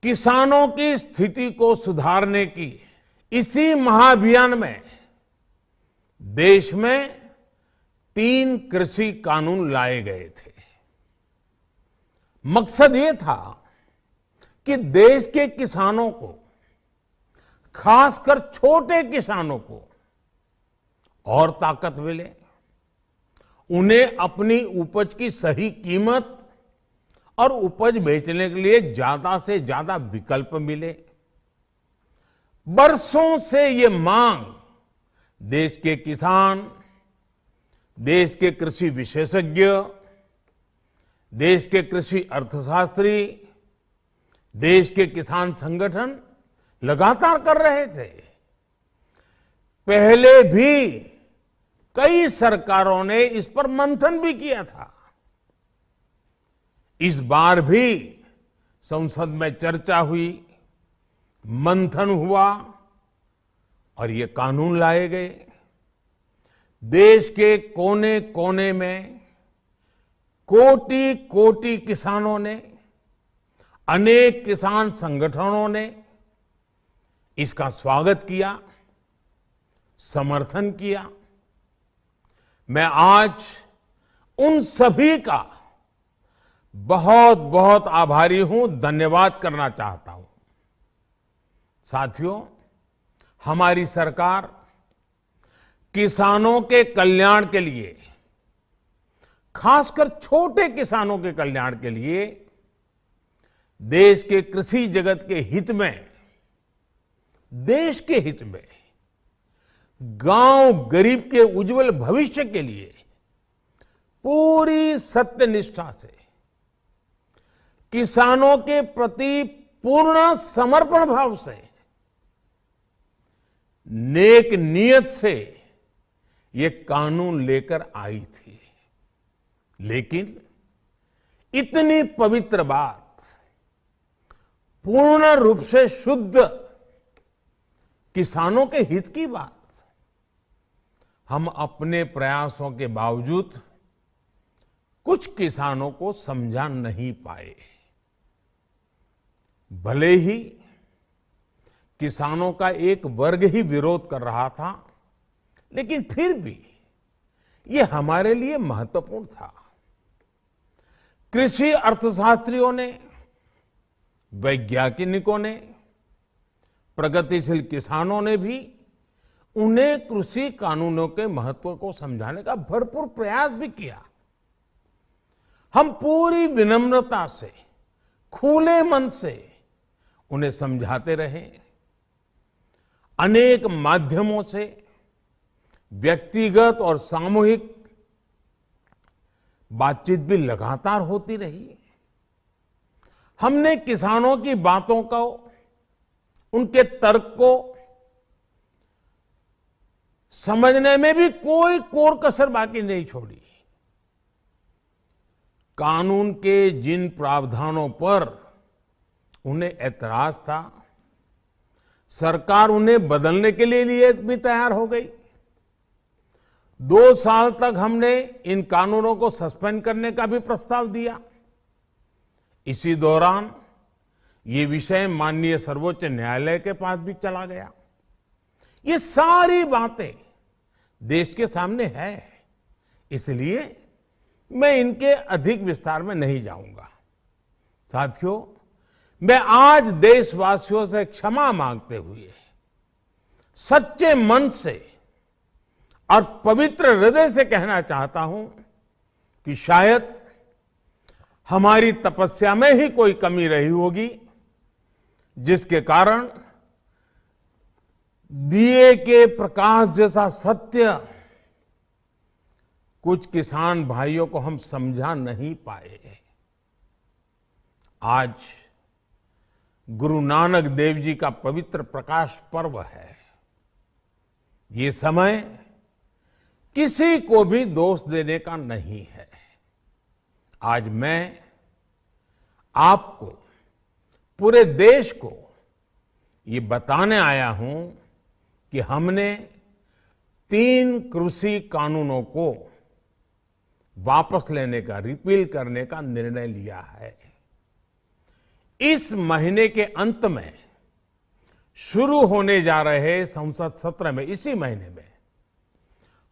किसानों की स्थिति को सुधारने की इसी महाअभियान में देश में 3 कृषि कानून लाए गए थे। मकसद ये था कि देश के किसानों को, खासकर छोटे किसानों को और ताकत मिले, उन्हें अपनी उपज की सही कीमत और उपज बेचने के लिए ज्यादा से ज्यादा विकल्प मिले। बरसों से ये मांग देश के किसान, देश के कृषि विशेषज्ञ, देश के कृषि अर्थशास्त्री, देश के किसान संगठन लगातार कर रहे थे। पहले भी कई सरकारों ने इस पर मंथन भी किया था। इस बार भी संसद में चर्चा हुई, मंथन हुआ और ये कानून लाए गए। देश के कोने कोने में कोटि कोटि किसानों ने, अनेक किसान संगठनों ने इसका स्वागत किया, समर्थन किया। मैं आज उन सभी का बहुत बहुत आभारी हूं, धन्यवाद करना चाहता हूं। साथियों, हमारी सरकार किसानों के कल्याण के लिए, खासकर छोटे किसानों के कल्याण के लिए, देश के कृषि जगत के हित में, देश के हित में, गांव गरीब के उज्जवल भविष्य के लिए पूरी सत्यनिष्ठा से, किसानों के प्रति पूर्ण समर्पण भाव से, नेक नियत से ये कानून लेकर आई थी। लेकिन इतनी पवित्र बात, पूर्ण रूप से शुद्ध किसानों के हित की बात, हम अपने प्रयासों के बावजूद कुछ किसानों को समझा नहीं पाए। भले ही किसानों का एक वर्ग ही विरोध कर रहा था, लेकिन फिर भी ये हमारे लिए महत्वपूर्ण था। कृषि अर्थशास्त्रियों ने, वैज्ञानिकों ने, प्रगतिशील किसानों ने भी उन्हें कृषि कानूनों के महत्व को समझाने का भरपूर प्रयास भी किया। हम पूरी विनम्रता से, खुले मन से उन्हें समझाते रहे। अनेक माध्यमों से व्यक्तिगत और सामूहिक बातचीत भी लगातार होती रही। हमने किसानों की बातों को, उनके तर्क को समझने में भी कोई कोर कसर बाकी नहीं छोड़ी। कानून के जिन प्रावधानों पर उन्हें ऐतराज था, सरकार उन्हें बदलने के लिए भी तैयार हो गई। 2 साल तक हमने इन कानूनों को सस्पेंड करने का भी प्रस्ताव दिया। इसी दौरान ये विषय माननीय सर्वोच्च न्यायालय के पास भी चला गया। ये सारी बातें देश के सामने है, इसलिए मैं इनके अधिक विस्तार में नहीं जाऊंगा। साथियों, मैं आज देशवासियों से क्षमा मांगते हुए सच्चे मन से और पवित्र हृदय से कहना चाहता हूं कि शायद हमारी तपस्या में ही कोई कमी रही होगी, जिसके कारण दिए के प्रकाश जैसा सत्य कुछ किसान भाइयों को हम समझा नहीं पाए। आज गुरु नानक देव जी का पवित्र प्रकाश पर्व है। ये समय किसी को भी दोष देने का नहीं है। आज मैं आपको, पूरे देश को ये बताने आया हूं कि हमने 3 कृषि कानूनों को वापस लेने का, रिपील करने का निर्णय लिया है। इस महीने के अंत में शुरू होने जा रहे संसद सत्र में, इसी महीने में,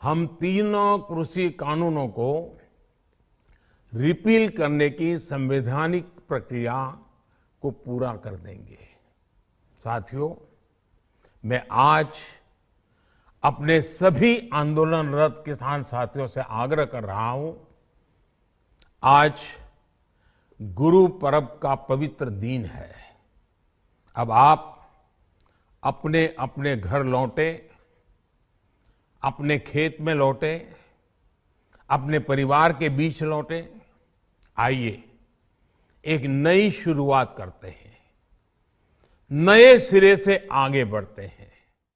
हम तीनों कृषि कानूनों को रिपील करने की संवैधानिक प्रक्रिया को पूरा कर देंगे। साथियों, मैं आज अपने सभी आंदोलनरत किसान साथियों से आग्रह कर रहा हूं, आज गुरु पर्व का पवित्र दिन है। अब आप अपने अपने घर लौटे, अपने खेत में लौटे, अपने परिवार के बीच लौटे। आइए एक नई शुरुआत करते हैं, नए सिरे से आगे बढ़ते हैं।